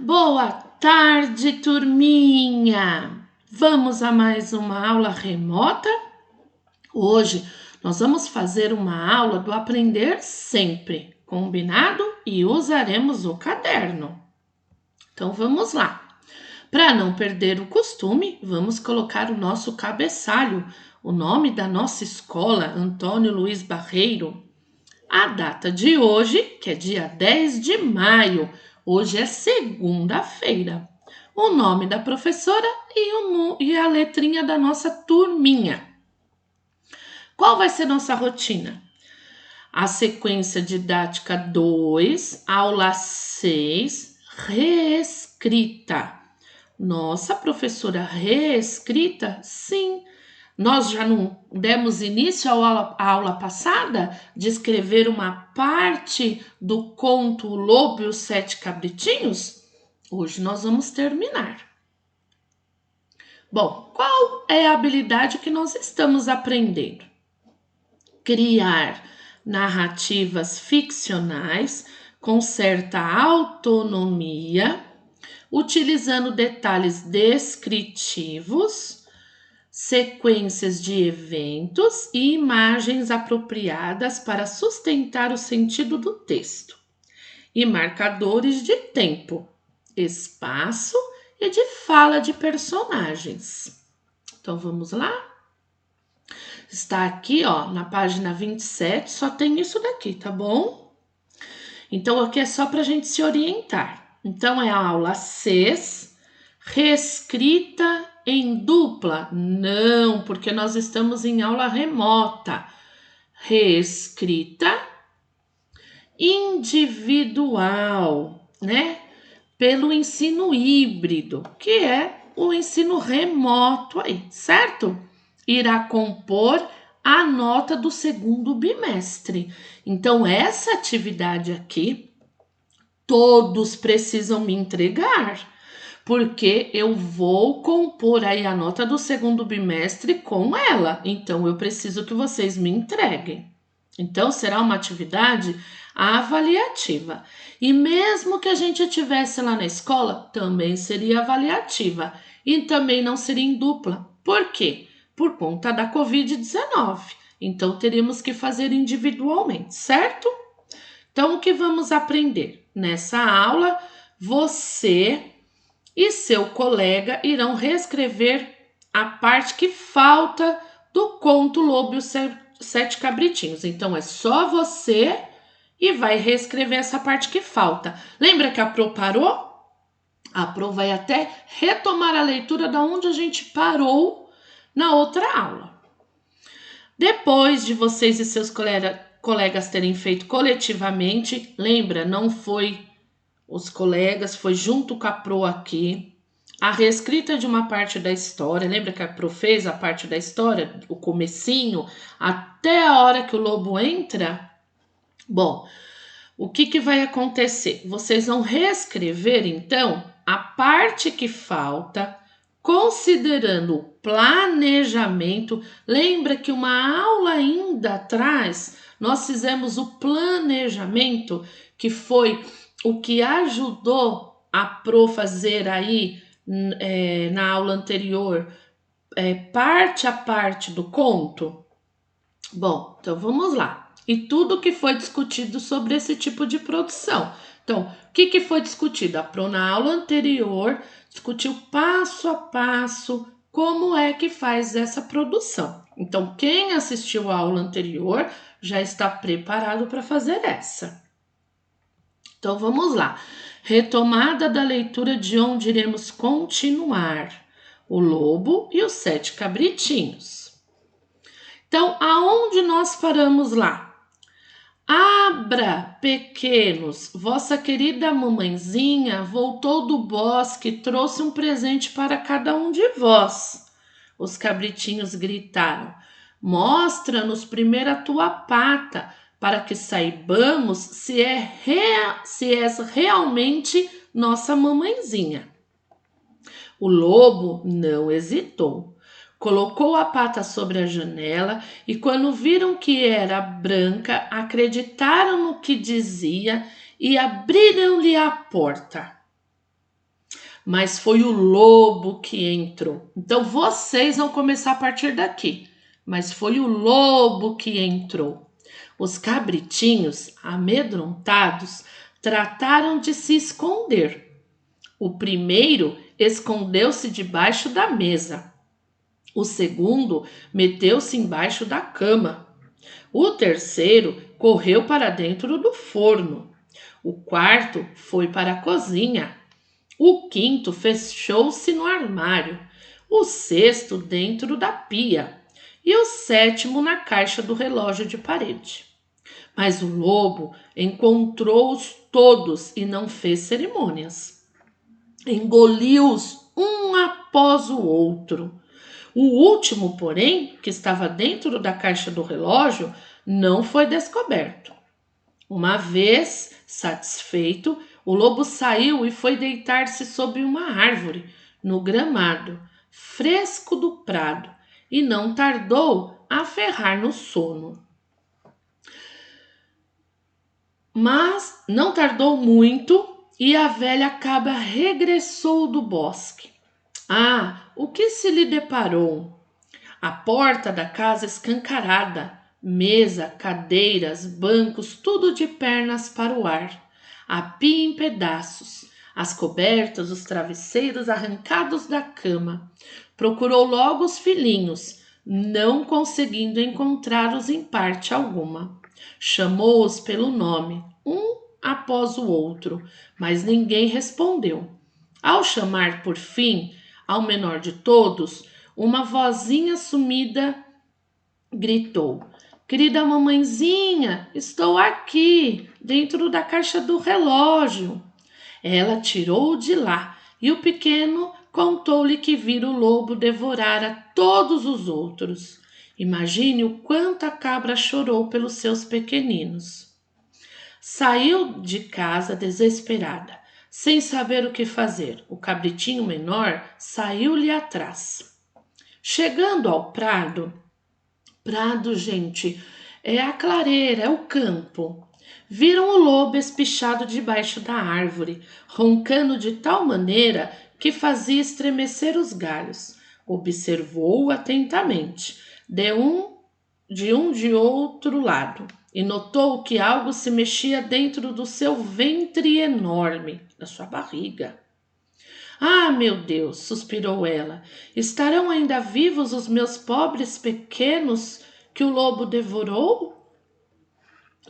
Boa tarde, turminha! Vamos a mais uma aula remota? Hoje nós vamos fazer uma aula do Aprender Sempre, combinado? E usaremos o caderno. Então vamos lá. Para não perder o costume, vamos colocar o nosso cabeçalho, o nome da nossa escola, Antônio Luiz Barreiro. A data de hoje, que é dia 10 de maio, hoje é segunda-feira. O nome da professora e a letrinha da nossa turminha. Qual vai ser nossa rotina? A sequência didática 2, aula 6, reescrita. Nossa, professora, reescrita? Sim. Nós já não demos início à aula passada de escrever uma parte do conto O Lobo e os Sete Cabritinhos? Hoje nós vamos terminar. Bom, qual é a habilidade que nós estamos aprendendo? Criar narrativas ficcionais com certa autonomia, utilizando detalhes descritivos, sequências de eventos e imagens apropriadas para sustentar o sentido do texto, e marcadores de tempo, espaço e de fala de personagens. Então vamos lá? Está aqui, ó, na página 27, só tem isso daqui, tá bom? Então aqui é só para a gente se orientar. Então é a aula 6, reescrita em dupla? Não, porque nós estamos em aula remota. Reescrita individual, né? Pelo ensino híbrido, que é o ensino remoto aí, certo? Irá compor a nota do segundo bimestre. Então, essa atividade aqui, todos precisam me entregar, porque eu vou compor aí a nota do segundo bimestre com ela. Então, eu preciso que vocês me entreguem. Então, será uma atividade avaliativa. E mesmo que a gente tivesse lá na escola, também seria avaliativa. E também não seria em dupla. Por quê? Por conta da Covid-19. Então, teríamos que fazer individualmente, certo? Então, o que vamos aprender? Nessa aula, você e seu colega irão reescrever a parte que falta do conto Lobo e os Sete Cabritinhos. Então, é só você e vai reescrever essa parte que falta. Lembra que a Pro parou? A Pro vai até retomar a leitura da onde a gente parou na outra aula. Depois de vocês e seus colegas terem feito coletivamente, lembra, não foi os colegas, foi junto com a Pro aqui, a reescrita de uma parte da história. Lembra que a Pro fez a parte da história, o comecinho, até a hora que o lobo entra? Bom, o que vai acontecer? Vocês vão reescrever, então, a parte que falta, considerando o planejamento. Lembra que uma aula ainda atrás, nós fizemos o planejamento, que foi o que ajudou a Pro fazer aí na aula anterior, parte a parte do conto? Bom, então vamos lá. E tudo que foi discutido sobre esse tipo de produção. Então, o que foi discutido? A Pro, na aula anterior, discutiu passo a passo como é que faz essa produção. Então, quem assistiu a aula anterior já está preparado para fazer essa. Então, vamos lá. Retomada da leitura de onde iremos continuar. O Lobo e os Sete Cabritinhos. Então, aonde nós paramos lá? Abra, pequenos, vossa querida mamãezinha voltou do bosque e trouxe um presente para cada um de vós. Os cabritinhos gritaram. Mostra-nos primeiro a tua pata, para que saibamos se és realmente nossa mamãezinha. O lobo não hesitou. Colocou a pata sobre a janela e, quando viram que era branca, acreditaram no que dizia e abriram-lhe a porta. mas foi o lobo que entrou. Então vocês vão começar a partir daqui, mas foi o lobo que entrou. Os cabritinhos, amedrontados, trataram de se esconder. O primeiro escondeu-se debaixo da mesa. O segundo meteu-se embaixo da cama. O terceiro correu para dentro do forno. O quarto foi para a cozinha. O quinto fechou-se no armário. O sexto dentro da pia. E o sétimo na caixa do relógio de parede. Mas o lobo encontrou-os todos e não fez cerimônias. Engoliu-os um após o outro. O último, porém, que estava dentro da caixa do relógio, não foi descoberto. Uma vez satisfeito, o lobo saiu e foi deitar-se sob uma árvore, no gramado fresco do prado, e não tardou a ferrar no sono. Mas não tardou muito e a velha cabra regressou do bosque. Ah, o que se lhe deparou? A porta da casa escancarada, mesa, cadeiras, bancos, tudo de pernas para o ar, a pia em pedaços, as cobertas, os travesseiros arrancados da cama. Procurou logo os filhinhos, não conseguindo encontrá-los em parte alguma. Chamou-os pelo nome, um após o outro, mas ninguém respondeu. Ao chamar por fim, ao menor de todos, uma vozinha sumida gritou: Querida mamãezinha, estou aqui, dentro da caixa do relógio. Ela tirou-o de lá e o pequeno contou-lhe que vira o lobo devorar a todos os outros. Imagine o quanto a cabra chorou pelos seus pequeninos. Saiu de casa desesperada, sem saber o que fazer. O cabritinho menor saiu-lhe atrás. Chegando ao prado, gente, é a clareira, é o campo. Viram o lobo espichado debaixo da árvore, roncando de tal maneira que fazia estremecer os galhos. Observou-o atentamente, de outro lado, e notou que algo se mexia dentro do seu ventre enorme, da sua barriga. Ah, meu Deus, suspirou ela, estarão ainda vivos os meus pobres pequenos que o lobo devorou?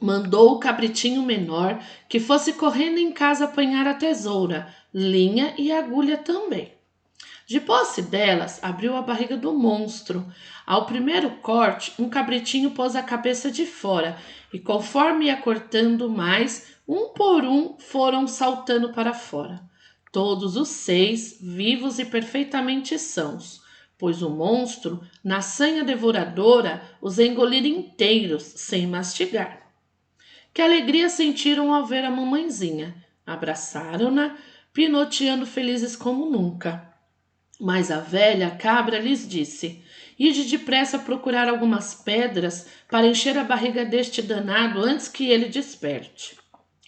Mandou o cabritinho menor que fosse correndo em casa apanhar a tesoura, linha e agulha também. De posse delas, abriu a barriga do monstro. Ao primeiro corte, um cabritinho pôs a cabeça de fora e, conforme ia cortando mais, um por um foram saltando para fora. Todos os 6 vivos e perfeitamente sãos, pois o monstro, na sanha devoradora, os engolira inteiros, sem mastigar. Que alegria sentiram ao ver a mamãezinha. Abraçaram-na, pinoteando felizes como nunca. Mas a velha cabra lhes disse: Ide depressa procurar algumas pedras para encher a barriga deste danado antes que ele desperte.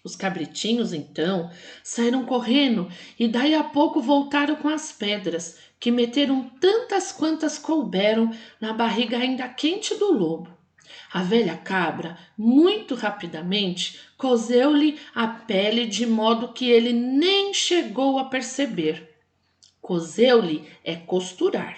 Os cabritinhos, então, saíram correndo e daí a pouco voltaram com as pedras, que meteram tantas quantas couberam na barriga ainda quente do lobo. A velha cabra, muito rapidamente, coseu-lhe a pele de modo que ele nem chegou a perceber. Coseu-lhe é costurar.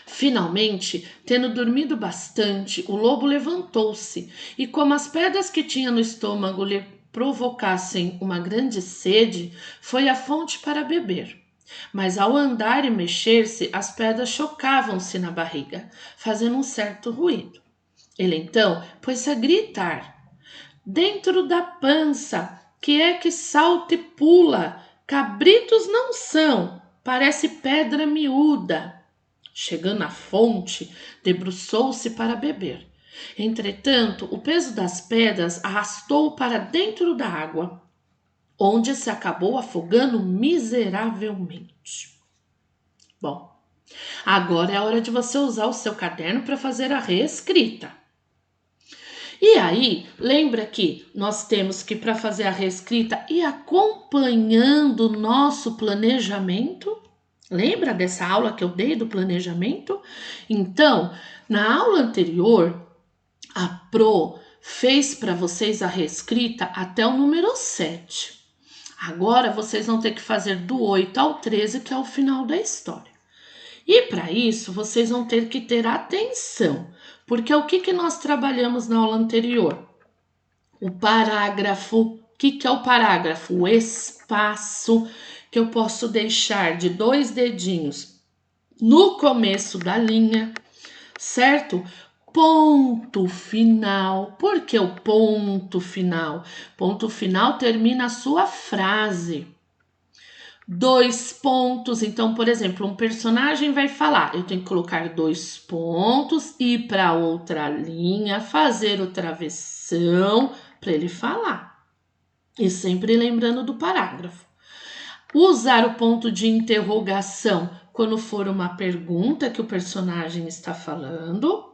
Finalmente, tendo dormido bastante, o lobo levantou-se e, como as pedras que tinha no estômago lhe provocassem uma grande sede, foi à fonte para beber. Mas ao andar e mexer-se, as pedras chocavam-se na barriga, fazendo um certo ruído. Ele então pôs-se a gritar: Dentro da pança, que é que salta e pula? Cabritos não são, parece pedra miúda. Chegando à fonte, debruçou-se para beber. Entretanto, o peso das pedras arrastou-o para dentro da água, onde se acabou afogando miseravelmente. Bom, agora é a hora de você usar o seu caderno para fazer a reescrita. E aí, lembra que nós temos que, para fazer a reescrita, ir acompanhando o nosso planejamento? Lembra dessa aula que eu dei do planejamento? Então, na aula anterior, a Pro fez para vocês a reescrita até o número 7. Agora vocês vão ter que fazer do 8 ao 13, que é o final da história. E para isso, vocês vão ter que ter atenção, porque o que nós trabalhamos na aula anterior? O parágrafo. O que é o parágrafo? O espaço que eu posso deixar de 2 dedinhos no começo da linha, certo? Ponto final. Por que o ponto final? Ponto final termina a sua frase. 2 pontos. Então, por exemplo, um personagem vai falar, eu tenho que colocar 2 pontos, ir para outra linha, fazer o travessão para ele falar. E sempre lembrando do parágrafo. Usar o ponto de interrogação quando for uma pergunta que o personagem está falando.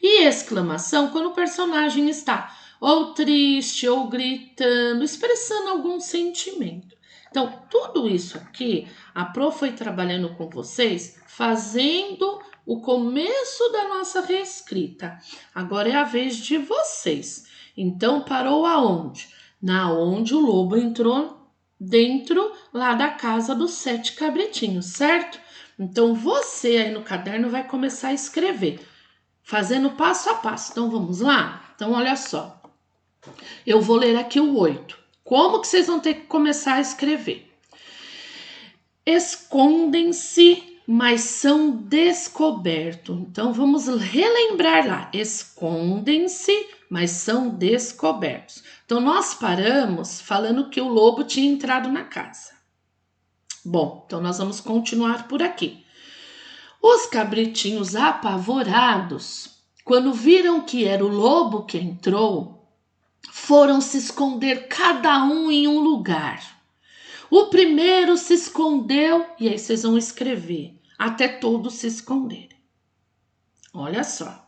E exclamação quando o personagem está ou triste ou gritando, expressando algum sentimento. Então, tudo isso aqui, a Pro foi trabalhando com vocês, fazendo o começo da nossa reescrita. Agora é a vez de vocês. Então, parou aonde? Na onde o lobo entrou dentro lá da casa dos 7 cabritinhos, certo? Então, você aí no caderno vai começar a escrever, fazendo passo a passo. Então, vamos lá? Então, olha só. Eu vou ler aqui o 8. Como que vocês vão ter que começar a escrever? Escondem-se, mas são descobertos. Então, vamos relembrar lá. Escondem-se, mas são descobertos. Então, nós paramos falando que o lobo tinha entrado na casa. Bom, então nós vamos continuar por aqui. Os cabritinhos apavorados, quando viram que era o lobo que entrou, foram se esconder cada um em um lugar. O primeiro se escondeu, e aí vocês vão escrever, até todos se esconderem. Olha só.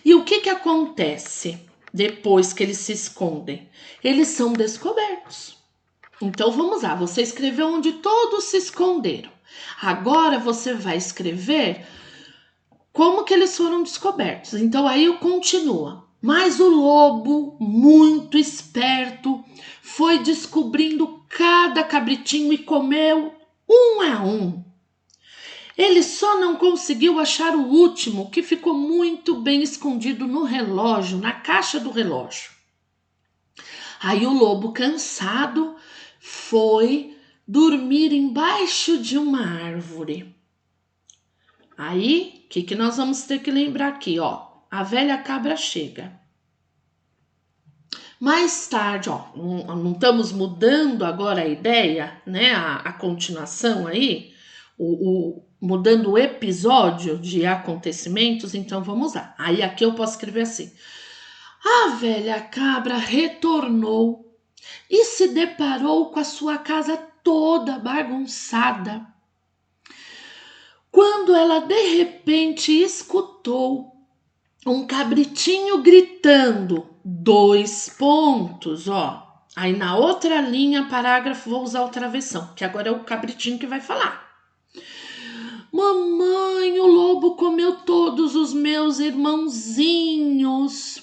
E o que acontece depois que eles se escondem? Eles são descobertos. Então vamos lá, você escreveu onde todos se esconderam. Agora você vai escrever como que eles foram descobertos. Então aí continua. Mas o lobo, muito esperto, foi descobrindo cada cabritinho e comeu um a um. Ele só não conseguiu achar o último, que ficou muito bem escondido no relógio, na caixa do relógio. Aí o lobo, cansado, foi dormir embaixo de uma árvore. Aí, o que nós vamos ter que lembrar aqui, ó? A velha cabra chega. Mais tarde, ó, não estamos mudando agora a ideia, né? A continuação aí, mudando o episódio de acontecimentos, então vamos lá. Aí aqui eu posso escrever assim. A velha cabra retornou e se deparou com a sua casa toda bagunçada. Quando ela de repente escutou um cabritinho gritando, 2 pontos, ó. Aí na outra linha, parágrafo, vou usar o travessão, que agora é o cabritinho que vai falar. Mamãe, o lobo comeu todos os meus irmãozinhos.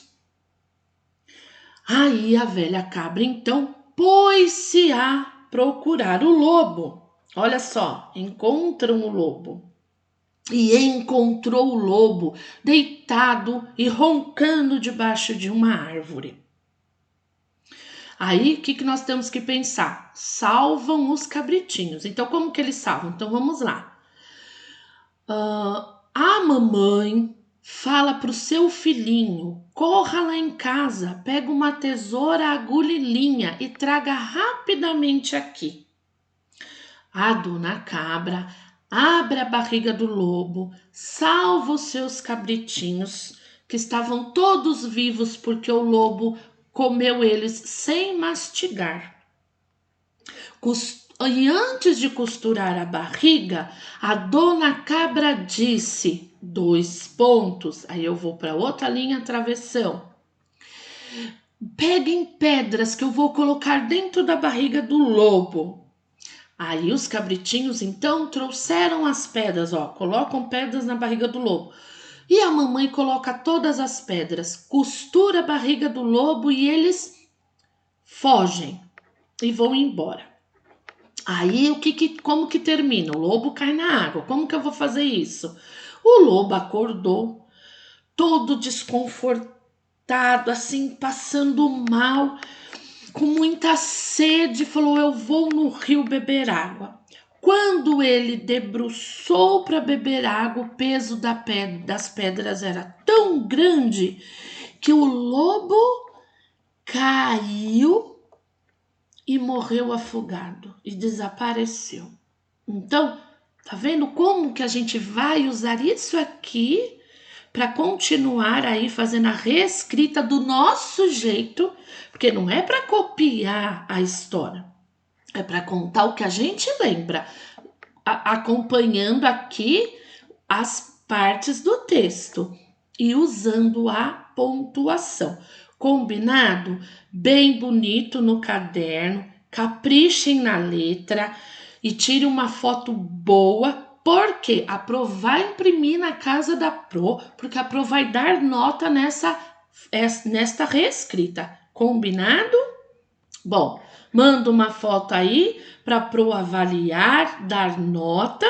Aí a velha cabra então pôs-se a procurar o lobo. Olha só, encontram o lobo. E encontrou o lobo deitado e roncando debaixo de uma árvore. Aí, o que nós temos que pensar? Salvam os cabritinhos. Então, como que eles salvam? Então, vamos lá. A mamãe fala para o seu filhinho, corra lá em casa, pega uma tesoura, agulha e linha e traga rapidamente aqui. A dona cabra abre a barriga do lobo, salva os seus cabritinhos, que estavam todos vivos porque o lobo comeu eles sem mastigar. E antes de costurar a barriga, a dona cabra disse, 2 pontos, aí eu vou para outra linha, travessão. Peguem pedras que eu vou colocar dentro da barriga do lobo. Aí os cabritinhos então trouxeram as pedras, ó, colocam pedras na barriga do lobo. E a mamãe coloca todas as pedras, costura a barriga do lobo e eles fogem e vão embora. Aí como que termina? O lobo cai na água. Como que eu vou fazer isso? O lobo acordou, todo desconfortado, assim, passando mal, com muita sede, falou: Eu vou no rio beber água. Quando ele debruçou para beber água, o peso das pedras era tão grande que o lobo caiu e morreu afogado e desapareceu. Então, tá vendo como que a gente vai usar isso aqui para continuar aí fazendo a reescrita do nosso jeito, porque não é para copiar a história, é para contar o que a gente lembra, acompanhando aqui as partes do texto e usando a pontuação. Combinado? Bem bonito no caderno, caprichem na letra e tire uma foto boa, porque a Pro vai imprimir na casa da Pro, porque a Pro vai dar nota nesta reescrita. Combinado? Bom, manda uma foto aí para a Pro avaliar, dar nota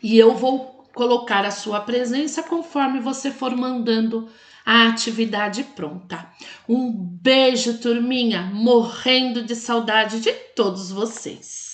e eu vou colocar a sua presença conforme você for mandando a atividade pronta. Um beijo, turminha, morrendo de saudade de todos vocês.